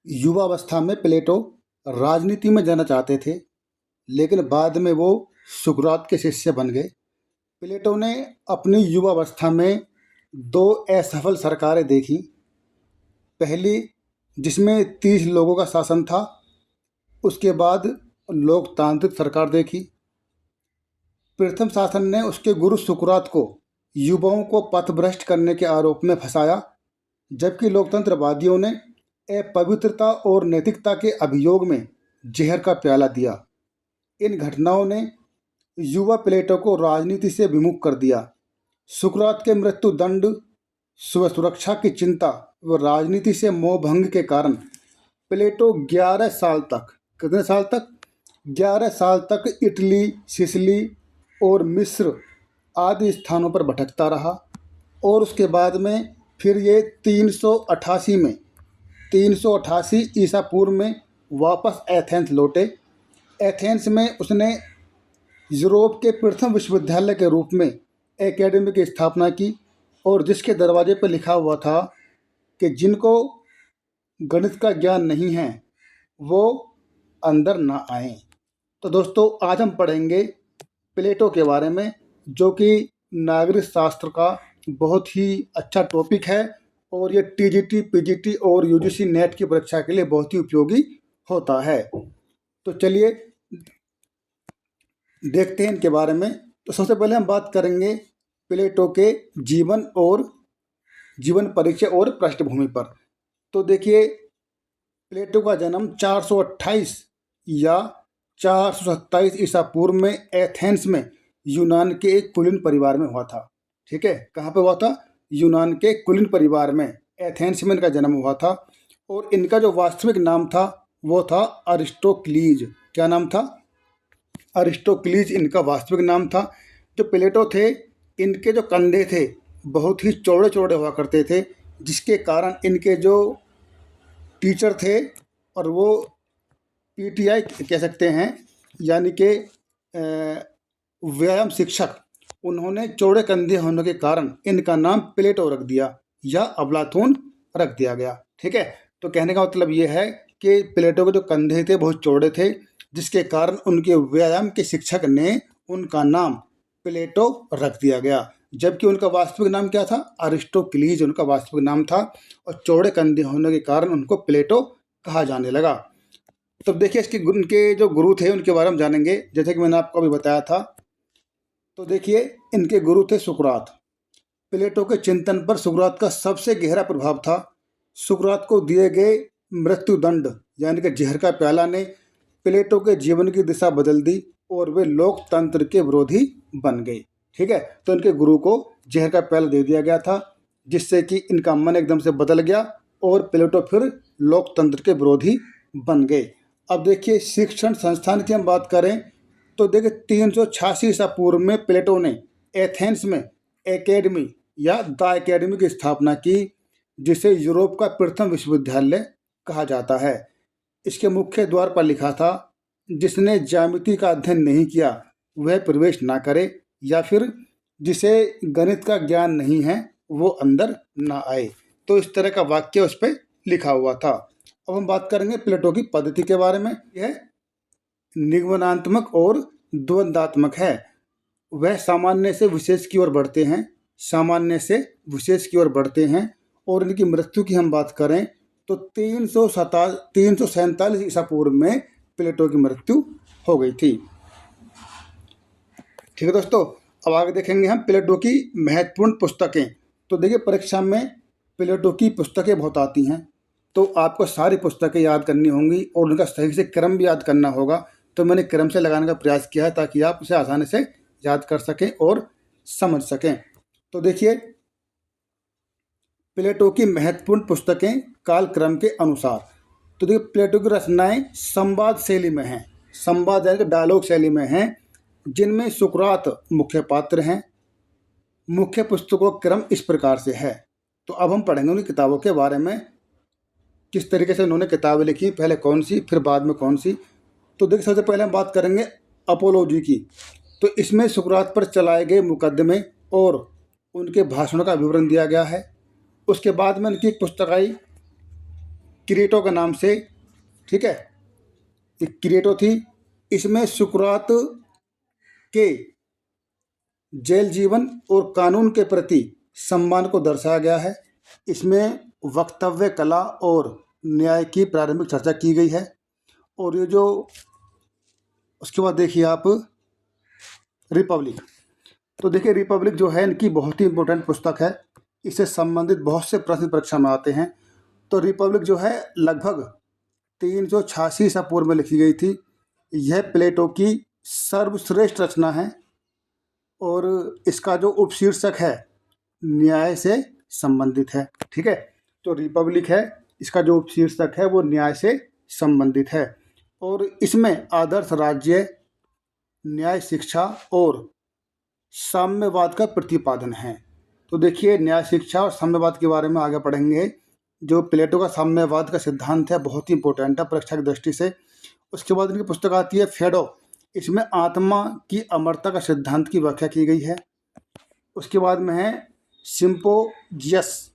युवावस्था में प्लेटो राजनीति में जाना चाहते थे, लेकिन बाद में वो सुकरात के शिष्य बन गए। प्लेटो ने अपनी युवावस्था में दो असफल सरकारें देखी। पहली, जिसमें 30 लोगों का शासन था। उसके बाद लोकतांत्रिक सरकार देखी। प्रथम शासन ने उसके गुरु सुकरात को युवाओं को पथभ्रष्ट करने के आरोप में फंसाया, जबकि लोकतंत्रवादियों ने अपवित्रता और नैतिकता के अभियोग में जहर का प्याला दिया। इन घटनाओं ने युवा प्लेटो को राजनीति से विमुख कर दिया। सुकरात के मृत्यु दंड, स्व सुरक्षा की चिंता व राजनीति से मोहभंग के कारण प्लेटो 11 साल तक, कितने साल तक? 11 साल तक इटली, सिसिली और मिस्र आदि स्थानों पर भटकता रहा। और उसके बाद में फिर ये 388 ईसा पूर्व में वापस एथेंस लौटे। एथेंस में उसने यूरोप के प्रथम विश्वविद्यालय के रूप में एकेडमी की स्थापना की, और जिसके दरवाजे पर लिखा हुआ था कि जिनको गणित का ज्ञान नहीं है वो अंदर ना आए। तो दोस्तों, आज हम पढ़ेंगे प्लेटो के बारे में, जो कि नागरिक शास्त्र का बहुत ही अच्छा टॉपिक है, और ये टीजीटी, पीजीटी और यूजीसी नेट की परीक्षा के लिए बहुत ही उपयोगी होता है। तो चलिए देखते हैं इनके बारे में। तो सबसे पहले हम बात करेंगे प्लेटो के जीवन परिचय और पृष्ठभूमि पर। तो देखिए, प्लेटो का जन्म 428 या 427 ईसा पूर्व में एथेंस में यूनान के एक कुलीन परिवार में हुआ था। ठीक है, कहाँ पे हुआ था? यूनान के कुलीन परिवार में, एथेंस में इनका जन्म हुआ था। और इनका जो वास्तविक नाम था वो था अरिस्टोक्लीज। क्या नाम था? अरिस्टोक्लीज इनका वास्तविक नाम था। जो प्लेटो थे, इनके जो कंधे थे बहुत ही चौड़े चौड़े हुआ करते थे, जिसके कारण इनके जो टीचर थे, और वो पीटीआई कह सकते हैं, यानी कि व्यायाम शिक्षक, उन्होंने चौड़े कंधे होने के कारण इनका नाम प्लेटो रख दिया या अफलातून रख दिया गया। ठीक है, तो कहने का मतलब ये है कि प्लेटो के जो कंधे थे बहुत चौड़े थे, जिसके कारण उनके व्यायाम के शिक्षक ने उनका नाम प्लेटो रख दिया गया। जबकि उनका वास्तविक नाम क्या था? अरिस्टोक्लीज उनका वास्तविक नाम था, और चौड़े कंधे होने के कारण उनको प्लेटो कहा जाने लगा। तो देखिए, उनके जो गुरु थे उनके बारे में जानेंगे, जैसे कि मैंने आपको अभी बताया था। तो देखिए, इनके गुरु थे सुकरात। प्लेटो के चिंतन पर सुकरात का सबसे गहरा प्रभाव था। सुकरात को दिए गए मृत्युदंड यानी कि जहर का प्याला ने प्लेटो के जीवन की दिशा बदल दी, और वे लोकतंत्र के विरोधी बन गए। ठीक है, तो इनके गुरु को जहर का प्याला दे दिया गया था, जिससे कि इनका मन एकदम से बदल गया, और प्लेटो फिर लोकतंत्र के विरोधी बन गए। अब देखिए, शिक्षण संस्थान की हम बात करें तो देखिए, 386 ईसा पूर्व में प्लेटो ने एथेंस में एकेडमी या द एकेडमी की स्थापना की, जिसे यूरोप का प्रथम विश्वविद्यालय कहा जाता है। इसके मुख्य द्वार पर लिखा था, जिसने ज्यामिति का अध्ययन नहीं किया वह प्रवेश ना करे, या फिर जिसे गणित का ज्ञान नहीं है वो अंदर ना आए। तो इस तरह का वाक्य उस पर लिखा हुआ था। अब हम बात करेंगे प्लेटो की पद्धति के बारे में। यह निगमनात्मक और द्वंद्वात्मक है। वह सामान्य से विशेष की ओर बढ़ते हैं, और इनकी मृत्यु की हम बात करें तो 347 ईसा पूर्व में प्लेटो की मृत्यु हो गई थी। ठीक है दोस्तों, अब आगे देखेंगे हम प्लेटो की महत्वपूर्ण पुस्तकें। तो देखिए, परीक्षा में प्लेटो की पुस्तकें बहुत आती हैं, तो आपको सारी पुस्तकें याद करनी होंगी और उनका सही से क्रम भी याद करना होगा। तो मैंने क्रम से लगाने का प्रयास किया है, ताकि आप उसे आसानी से याद कर सकें और समझ सकें। तो देखिए, प्लेटो की महत्वपूर्ण पुस्तकें कालक्रम के अनुसार। तो देखिए, प्लेटो की रचनाएं संवाद शैली में हैं, संवाद यानी कि डायलॉग शैली में हैं, जिनमें सुकरात मुख्य पात्र हैं। मुख्य पुस्तकों का क्रम इस प्रकार से है। तो अब हम पढ़ेंगे उन किताबों के बारे में, किस तरीके से उन्होंने किताबें लिखी, पहले कौन सी फिर बाद में कौन सी। तो देखिए, सबसे पहले हम बात करेंगे अपोलॉजी की। तो इसमें सुकरात पर चलाए गए मुकदमे और उनके भाषणों का विवरण दिया गया है। उसके बाद में इनकी एक पुस्तक आई क्रेटो के नाम से, ठीक है, ये क्रेटो थी। इसमें सुकरात के जेल जीवन और कानून के प्रति सम्मान को दर्शाया गया है। इसमें वक्तव्य कला और न्याय की प्रारंभिक चर्चा की गई है। और ये जो उसके बाद देखिए आप रिपब्लिक, तो देखिए रिपब्लिक जो है इनकी बहुत ही इम्पोर्टेंट पुस्तक है। इससे संबंधित बहुत से प्रश्न परीक्षा में आते हैं। तो रिपब्लिक जो है लगभग 386 ईसा पूर्व में लिखी गई थी। यह प्लेटो की सर्वश्रेष्ठ रचना है और इसका जो उपशीर्षक है न्याय से संबंधित है, ठीक है। तो रिपब्लिक है, इसका जो उपशीर्षक है वो न्याय से संबंधित है और इसमें आदर्श राज्य, न्याय शिक्षा और साम्यवाद का प्रतिपादन है। तो देखिए न्याय शिक्षा और साम्यवाद के बारे में आगे पढ़ेंगे। जो प्लेटो का साम्यवाद का सिद्धांत है बहुत ही इंपॉर्टेंट है परीक्षा की दृष्टि से। उसके बाद इनकी पुस्तक आती है फेडो, इसमें आत्मा की अमरता का सिद्धांत की व्याख्या की गई है। उसके बाद में है सिम्पोजियस,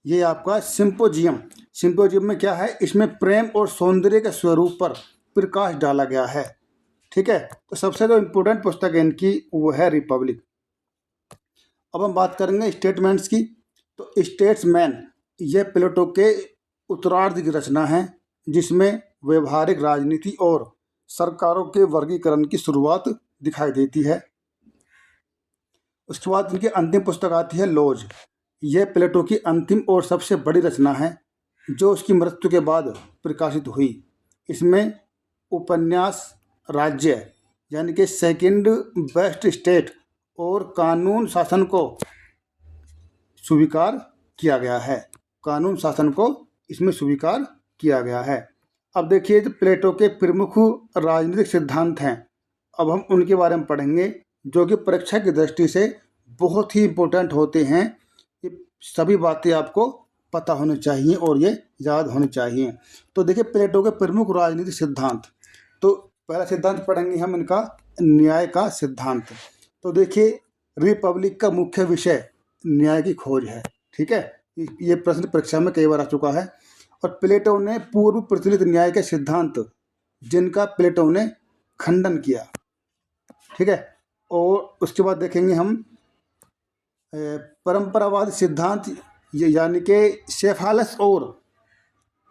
ये आपका सिम्पोजियम। सिम्पोजियम में क्या है, इसमें प्रेम और सौंदर्य के स्वरूप पर प्रकाश डाला गया है, ठीक है। तो सबसे जो इम्पोर्टेंट पुस्तक है इनकी वो है रिपब्लिक। अब हम बात करेंगे स्टेटमेंट्स की। तो स्टेट्समैन यह प्लेटो के उत्तरार्ध की रचना है जिसमें व्यवहारिक राजनीति और सरकारों के वर्गीकरण की शुरुआत दिखाई देती है। उसके बाद इनकी अंतिम पुस्तक आती है लॉज। यह प्लेटो की अंतिम और सबसे बड़ी रचना है जो उसकी मृत्यु के बाद प्रकाशित हुई। इसमें उपन्यास, राज्य यानी कि सेकंड बेस्ट स्टेट और कानून शासन को स्वीकार किया गया है। कानून शासन को इसमें स्वीकार किया गया है। अब देखिए जो प्लेटो के प्रमुख राजनीतिक सिद्धांत हैं, अब हम उनके बारे में पढ़ेंगे जो कि परीक्षा की दृष्टि से बहुत ही इम्पोर्टेंट होते हैं। ये सभी बातें आपको पता होनी चाहिए और ये याद होनी चाहिए। तो देखिए प्लेटो के प्रमुख राजनीतिक सिद्धांत, तो पहला सिद्धांत पढ़ेंगे हम इनका न्याय का सिद्धांत। तो देखिए रिपब्लिक का मुख्य विषय न्याय की खोज है, ठीक है। ये प्रश्न परीक्षा में कई बार आ चुका है। और प्लेटो ने पूर्व प्रचलित न्याय के सिद्धांत जिनका प्लेटो ने खंडन किया, ठीक है। और उसके बाद देखेंगे हम परंपरावाद सिद्धांत, यानी कि सेफालस और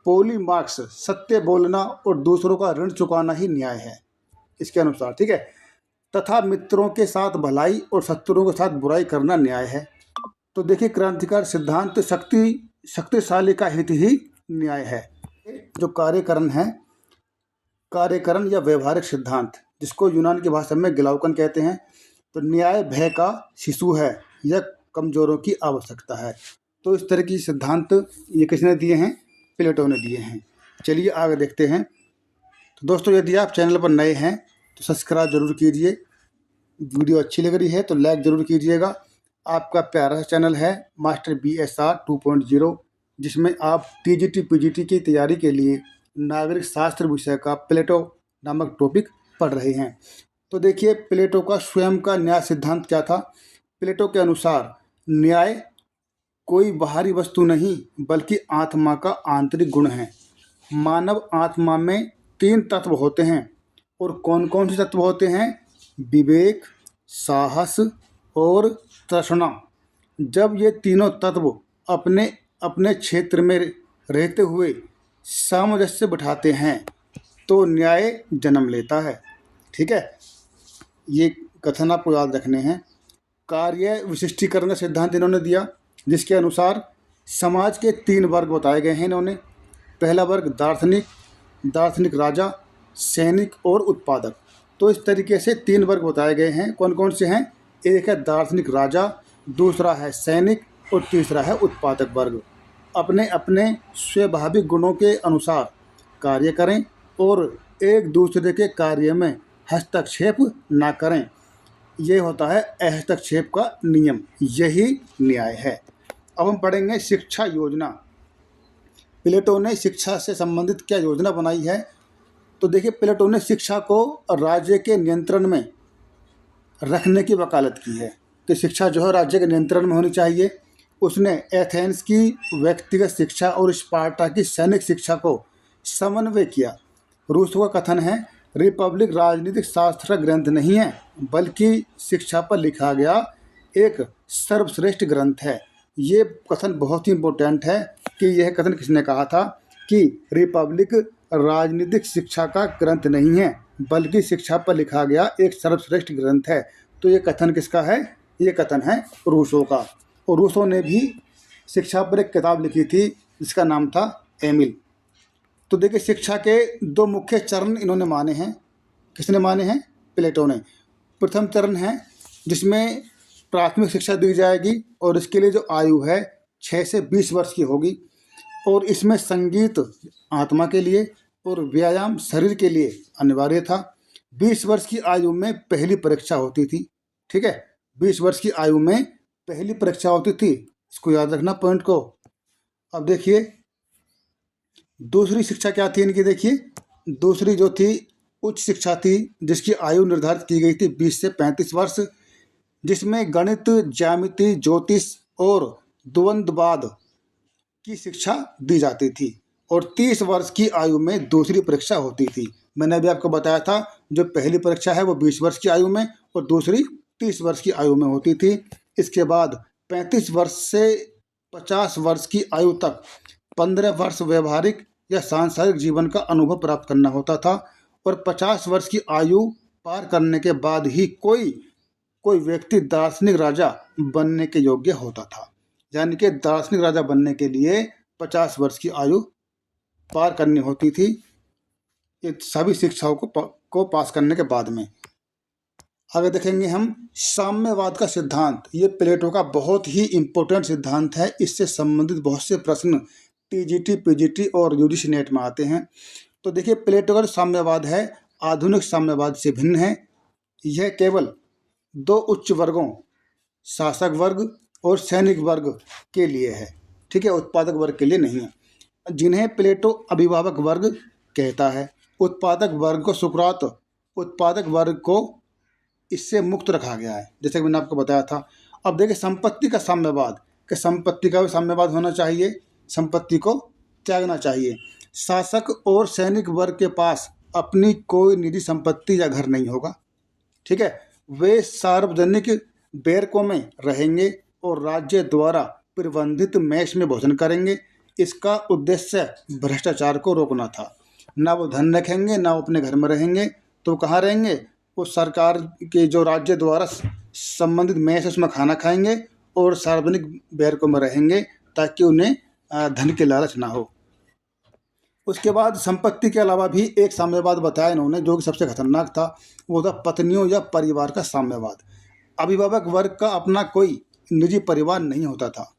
पॉलीमार्क्स, सत्य बोलना और दूसरों का ऋण चुकाना ही न्याय है इसके अनुसार, ठीक है। तथा मित्रों के साथ भलाई और शत्रुओं के साथ बुराई करना न्याय है। तो देखिए क्रांतिकारी सिद्धांत शक्तिशाली का हित ही न्याय है। जो कार्यकरण है, कार्यकरण या व्यवहारिक सिद्धांत जिसको यूनान की भाषा में ग्लाउकन कहते हैं। तो न्याय भय का शिशु है, यह कमजोरों की आवश्यकता है। तो इस तरह की सिद्धांत ये किसने दिए हैं, प्लेटो ने दिए हैं। चलिए आगे देखते हैं। तो दोस्तों यदि आप चैनल पर नए हैं तो सब्सक्राइब जरूर कीजिए। वीडियो अच्छी लग रही है तो लाइक ज़रूर कीजिएगा। आपका प्यारा सा चैनल है मास्टर BSR 2.0 जिसमें आप TGT PGT की तैयारी के लिए नागरिक शास्त्र विषय का प्लेटो नामक टॉपिक पढ़ रहे हैं। तो देखिए प्लेटो का स्वयं का न्याय सिद्धांत क्या था। प्लेटो के अनुसार न्याय कोई बाहरी वस्तु नहीं बल्कि आत्मा का आंतरिक गुण है। मानव आत्मा में 3 तत्व होते हैं। और कौन कौन से तत्व होते हैं, विवेक, साहस और तृष्णा। जब ये तीनों तत्व अपने अपने क्षेत्र में रहते हुए सामंजस्य बिठाते हैं तो न्याय जन्म लेता है, ठीक है। ये कथन आपको याद रखने हैं। कार्य विशिष्टीकरण का सिद्धांत इन्होंने दिया जिसके अनुसार समाज के 3 वर्ग बताए गए हैं इन्होंने। पहला वर्ग दार्शनिक, दार्शनिक राजा, सैनिक और उत्पादक। तो इस तरीके से 3 वर्ग बताए गए हैं। कौन कौन से हैं, एक है दार्शनिक राजा, दूसरा है सैनिक और तीसरा है उत्पादक वर्ग। अपने अपने स्वाभाविक गुणों के अनुसार कार्य करें और एक दूसरे के कार्य में हस्तक्षेप ना करें। ये होता है हस्तक्षेप का नियम, यही न्याय है। अब हम पढ़ेंगे शिक्षा योजना। प्लेटो ने शिक्षा से संबंधित क्या योजना बनाई है। तो देखिए प्लेटो ने शिक्षा को राज्य के नियंत्रण में रखने की वकालत की है कि शिक्षा जो है राज्य के नियंत्रण में होनी चाहिए। उसने एथेंस की व्यक्तिगत शिक्षा और स्पार्टा की सैनिक शिक्षा को समन्वय किया। रूसो का कथन है, रिपब्लिक राजनीतिक शास्त्र का ग्रंथ नहीं है, बल्कि शिक्षा पर लिखा गया एक सर्वश्रेष्ठ ग्रंथ है। ये कथन बहुत ही इम्पोर्टेंट है कि यह कथन किसने कहा था कि रिपब्लिक राजनीतिक शिक्षा का ग्रंथ नहीं है, बल्कि शिक्षा पर लिखा गया एक सर्वश्रेष्ठ ग्रंथ है। तो ये कथन किसका है? ये कथन है रूसो का। और रूसो ने भी शिक्षा पर एक किताब लिखी थी जिसका नाम था एमिल। तो देखिए, शिक्षा के दो मुख्य चरण इन्होंने माने हैं। किसने माने हैं? प्लेटो ने। प्रथम चरण है जिसमें प्राथमिक शिक्षा दी जाएगी और इसके लिए जो आयु है 6 से 20 वर्ष की होगी, और इसमें संगीत आत्मा के लिए और व्यायाम शरीर के लिए अनिवार्य था। 20 वर्ष की आयु में पहली परीक्षा होती थी। ठीक है, 20 वर्ष की आयु में पहली परीक्षा होती थी, इसको याद रखना पॉइंट को। अब देखिए दूसरी शिक्षा क्या थी इनकी। देखिए दूसरी जो थी उच्च शिक्षा थी, जिसकी आयु निर्धारित की गई थी 20 से 35 वर्ष, जिसमें गणित, ज्यामिति, ज्योतिष और द्वंद्ववाद की शिक्षा दी जाती थी। और 30 वर्ष की आयु में दूसरी परीक्षा होती थी। मैंने अभी आपको बताया था जो पहली परीक्षा है वो 20 वर्ष की आयु में और दूसरी 30 वर्ष की आयु में होती थी। इसके बाद 35 वर्ष से 50 वर्ष की आयु तक 15 वर्ष व्यवहारिक या सांसारिक जीवन का अनुभव प्राप्त करना होता था, और 50 वर्ष की आयु पार करने के बाद ही कोई व्यक्ति दार्शनिक राजा बनने के योग्य होता था। यानी कि दार्शनिक राजा बनने के लिए 50 वर्ष की आयु पार करनी होती थी, ये सभी शिक्षाओं को पास करने के बाद में। आगे देखेंगे हम साम्यवाद का सिद्धांत। ये प्लेटो का बहुत ही इम्पोर्टेंट सिद्धांत है। इससे संबंधित बहुत से प्रश्न टीजीटी, पीजीटी और यूजीसी नेट में आते हैं। तो देखिए प्लेटो का जो साम्यवाद है आधुनिक साम्यवाद से भिन्न है। यह केवल दो उच्च वर्गों, शासक वर्ग और सैनिक वर्ग के लिए है। ठीक है, उत्पादक वर्ग के लिए नहीं है, जिन्हें प्लेटो अभिभावक वर्ग कहता है। उत्पादक वर्ग को सुकरात उत्पादक वर्ग को इससे मुक्त रखा गया है, जैसे कि मैंने आपको बताया था। अब देखिए संपत्ति का साम्यवाद, कि संपत्ति का भी साम्यवाद होना चाहिए, संपत्ति को त्यागना चाहिए। शासक और सैनिक वर्ग के पास अपनी कोई निजी संपत्ति या घर नहीं होगा। ठीक है, वे सार्वजनिक बैरकों में रहेंगे और राज्य द्वारा प्रबंधित मेस में भोजन करेंगे। इसका उद्देश्य भ्रष्टाचार को रोकना था। ना वो धन रखेंगे, ना वो अपने घर में रहेंगे, तो कहाँ रहेंगे? वो सरकार के जो राज्य द्वारा संबंधित मेस उसमें खाना खाएंगे और सार्वजनिक बैरकों में रहेंगे, ताकि उन्हें धन की लालच ना हो। उसके बाद संपत्ति के अलावा भी एक साम्यवाद बताया इन्होंने, जो कि सबसे खतरनाक था। वो था पत्नियों या परिवार का साम्यवाद। अभिभावक वर्ग का अपना कोई निजी परिवार नहीं होता था,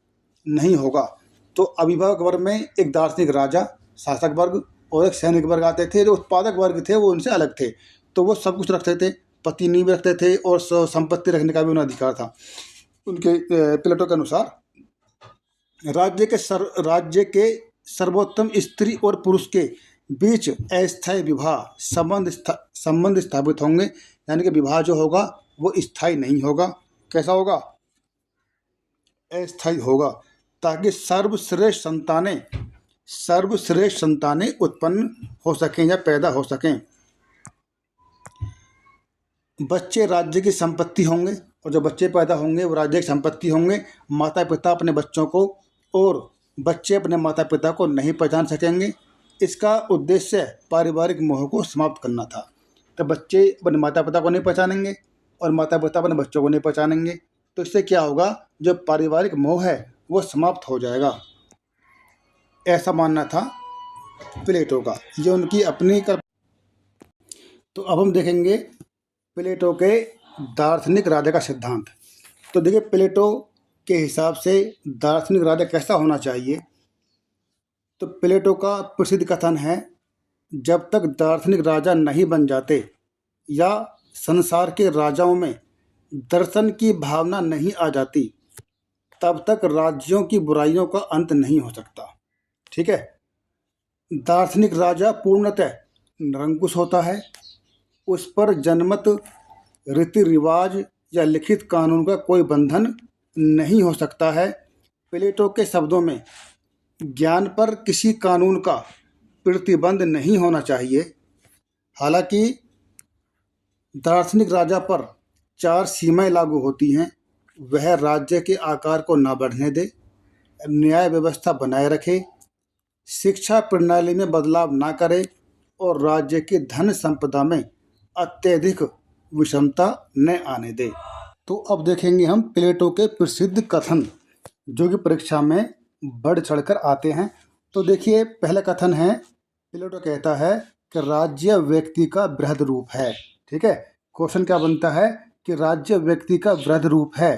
नहीं होगा। तो अभिभावक वर्ग में एक दार्शनिक राजा, शासक वर्ग और एक सैनिक वर्ग आते थे। जो उत्पादक वर्ग थे वो उनसे अलग थे, तो वो सब कुछ रखते थे, पत्नी भी रखते थे और संपत्ति रखने का भी उन्हें अधिकार था उनके प्लेटो के अनुसार। राज्य के सर्वोत्तम स्त्री और पुरुष के बीच अस्थायी विवाह संबंध स्थापित होंगे। यानी कि विवाह जो होगा वो स्थायी नहीं होगा। कैसा होगा? अस्थायी होगा, ताकि सर्वश्रेष्ठ संतानें उत्पन्न हो सकें या पैदा हो सकें। बच्चे राज्य की संपत्ति होंगे और जो बच्चे पैदा होंगे वो राज्य की संपत्ति होंगे। माता पिता अपने बच्चों को और बच्चे अपने माता पिता को नहीं पहचान सकेंगे। इसका उद्देश्य पारिवारिक मोह को समाप्त करना था। तो बच्चे अपने माता पिता को नहीं पहचानेंगे और माता पिता अपने बच्चों को नहीं पहचानेंगे, तो इससे क्या होगा? जो पारिवारिक मोह है वो समाप्त हो जाएगा। ऐसा मानना था प्लेटो का, ये उनकी अपनी तो अब हम देखेंगे प्लेटो के दार्शनिक राजा का सिद्धांत। तो देखिए प्लेटो के हिसाब से दार्शनिक राजा कैसा होना चाहिए। तो प्लेटो का प्रसिद्ध कथन है, जब तक दार्शनिक राजा नहीं बन जाते या संसार के राजाओं में दर्शन की भावना नहीं आ जाती, तब तक राज्यों की बुराइयों का अंत नहीं हो सकता। ठीक है, दार्शनिक राजा पूर्णतः निरंकुश होता है। उस पर जनमत, रीति रिवाज या लिखित कानून का कोई बंधन नहीं हो सकता है। प्लेटो के शब्दों में ज्ञान पर किसी कानून का प्रतिबंध नहीं होना चाहिए। हालांकि दार्शनिक राजा पर 4 सीमाएं लागू होती हैं। वह राज्य के आकार को न बढ़ने दे, न्याय व्यवस्था बनाए रखे, शिक्षा प्रणाली में बदलाव ना करे और राज्य की धन संपदा में अत्यधिक विषमता न आने दे। तो अब देखेंगे हम प्लेटो के प्रसिद्ध कथन जो कि परीक्षा में बढ़ चढ़कर आते हैं। तो देखिए, पहला कथन है, प्लेटो कहता है कि राज्य व्यक्ति का बृहद रूप है। ठीक है, क्वेश्चन क्या बनता है कि राज्य व्यक्ति का बृहद रूप है,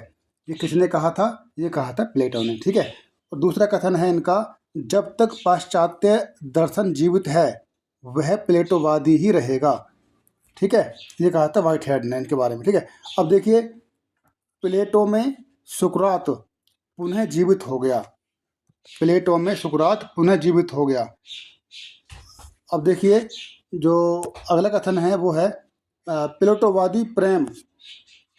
ये किसने कहा था? ये कहा था प्लेटो ने। ठीक है, और दूसरा कथन है इनका, जब तक पाश्चात्य दर्शन जीवित है वह प्लेटोवादी ही रहेगा। ठीक है, ये कहा था व्हाइट हेड ने इनके बारे में। ठीक है, अब देखिए, प्लेटो में सुकरात पुनः जीवित हो गया। प्लेटो में सुकरात पुनः जीवित हो गया। अब देखिए, जो अगला कथन है वो है, प्लेटोवादी प्रेम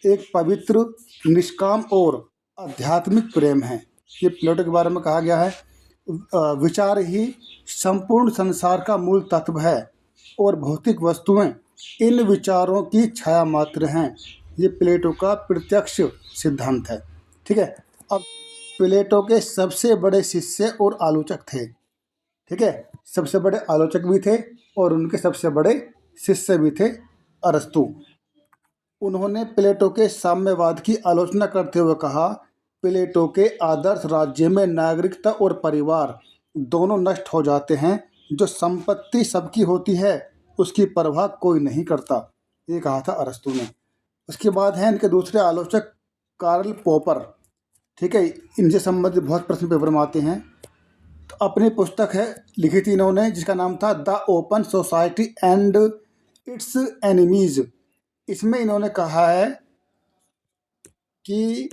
एक पवित्र, निष्काम और आध्यात्मिक प्रेम है। ये प्लेटो के बारे में कहा गया है। विचार ही संपूर्ण संसार का मूल तत्व है और भौतिक वस्तुएं इन विचारों की छाया मात्र हैं। ये प्लेटो का प्रत्यक्ष सिद्धांत है। ठीक है, अब प्लेटो के सबसे बड़े शिष्य और आलोचक थे। ठीक है, सबसे बड़े आलोचक भी थे और उनके सबसे बड़े शिष्य भी थे अरस्तु। उन्होंने प्लेटो के साम्यवाद की आलोचना करते हुए कहा, प्लेटो के आदर्श राज्य में नागरिकता और परिवार दोनों नष्ट हो जाते हैं। जो संपत्ति सबकी होती है उसकी परवाह कोई नहीं करता। ये कहा था अरस्तु ने। उसके बाद है इनके दूसरे आलोचक कार्ल पॉपर। ठीक है, इनसे संबंधित बहुत प्रश्न पेपर में आते हैं। तो अपनी पुस्तक है लिखी थी इन्होंने जिसका नाम था the open society and it's enemies. इसमें इन्होंने कहा है कि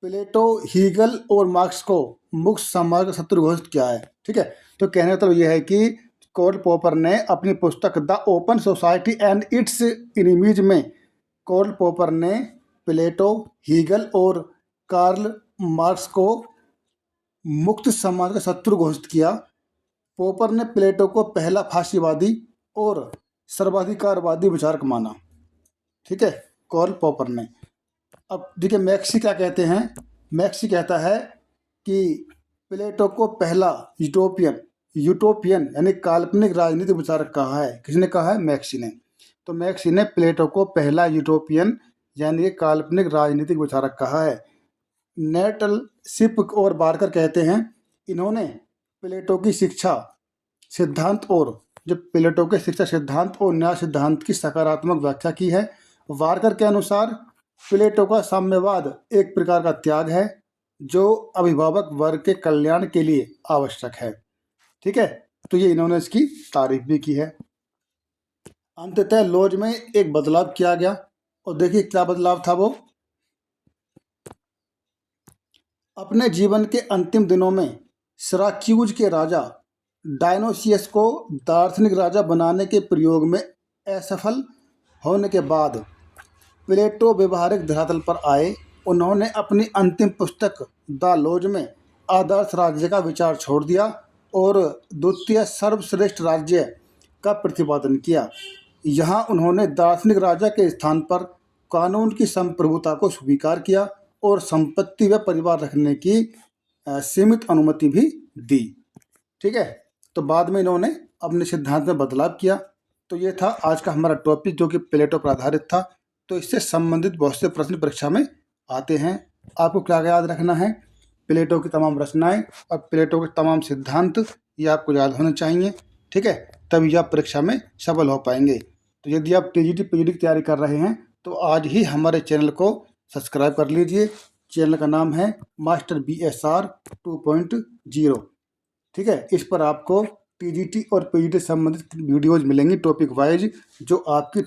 प्लेटो, हीगल और मार्क्स को मुक्त समाज का शत्रु घोषित किया है। ठीक है, तो कहने का मतलब यह है कि कार्ल पॉपर ने अपनी पुस्तक the open society and it's enemies में कार्ल पॉपर ने प्लेटो, हीगल और कार्ल मार्क्स को मुक्त समाज का शत्रु घोषित किया। पॉपर ने प्लेटो को पहला फांसीवादी और सर्वाधिकारवादी विचारक माना। ठीक है, कार्ल पॉपर ने। अब देखिए, मैक्सी क्या कहते हैं। मैक्सी कहता है कि प्लेटो को पहला यूटोपियन यानी काल्पनिक राजनीतिक विचारक कहा है। किसने कहा है? मैक्सी ने। तो मैक्सी ने प्लेटो को पहला यूटोपियन यानी काल्पनिक राजनीतिक विचारक कहा है। नेटल, सिप और बार्कर कहते हैं इन्होंने प्लेटो की शिक्षा सिद्धांत और प्लेटो के शिक्षा सिद्धांत और न्याय सिद्धांत की सकारात्मक व्याख्या की है। वार्कर के अनुसार प्लेटो का साम्यवाद एक प्रकार का त्याग है जो अभिभावक वर्ग के कल्याण के लिए आवश्यक है। ठीक है, तो ये इन्होंने इसकी तारीफ भी की है। अंततः लॉज में एक बदलाव किया गया और देखिए क्या बदलाव था वो। अपने जीवन के अंतिम दिनों में सिराक्यूज के राजा डायनोसियस को दार्शनिक राजा बनाने के प्रयोग में असफल होने के बाद प्लेटो व्यवहारिक धरातल पर आए। उन्होंने अपनी अंतिम पुस्तक द लॉज में आदर्श राज्य का विचार छोड़ दिया और द्वितीय सर्वश्रेष्ठ राज्य का प्रतिपादन किया। यहाँ उन्होंने दार्शनिक राजा के स्थान पर कानून की संप्रभुता को स्वीकार किया और संपत्ति व परिवार रखने की सीमित अनुमति भी दी। ठीक है, तो बाद में इन्होंने अपने सिद्धांत में बदलाव किया। तो ये था आज का हमारा टॉपिक जो कि प्लेटो पर आधारित था। तो इससे संबंधित बहुत से प्रश्न परीक्षा में आते हैं। आपको क्या याद रखना है? प्लेटो की तमाम रचनाएं और प्लेटो के तमाम सिद्धांत ये आपको याद होने चाहिए। ठीक है, तभी आप परीक्षा में सफल हो पाएंगे। तो यदि आप टीजीटी पीजीटी की तैयारी कर रहे हैं तो आज ही हमारे चैनल को सब्सक्राइब कर लीजिए। चैनल का नाम है मास्टर BSR 2.0। ठीक है, इस पर आपको टीजीटी और पीजीटी संबंधित वीडियोज़ मिलेंगी टॉपिक वाइज जो आपकी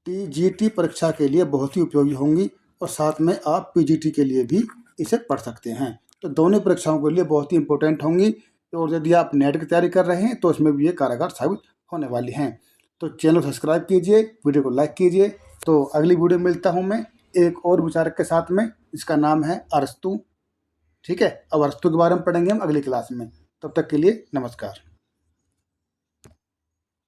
टीजीटी परीक्षा के लिए बहुत ही उपयोगी होंगी और साथ में आप पीजीटी के लिए भी इसे पढ़ सकते हैं। तो दोनों परीक्षाओं के लिए बहुत ही इंपॉर्टेंट होंगी और यदि आप नेट की तैयारी कर रहे हैं तो उसमें भी ये कारगर साबित होने वाली हैं। तो चैनल सब्सक्राइब कीजिए, वीडियो को लाइक कीजिए। तो अगली वीडियो में मिलता हूँ मैं एक और विचारक के साथ में, इसका नाम है अरस्तु। ठीक है। अब अरस्तू के बारे में पढ़ेंगे हम अगली क्लास में। तब तक के लिए नमस्कार।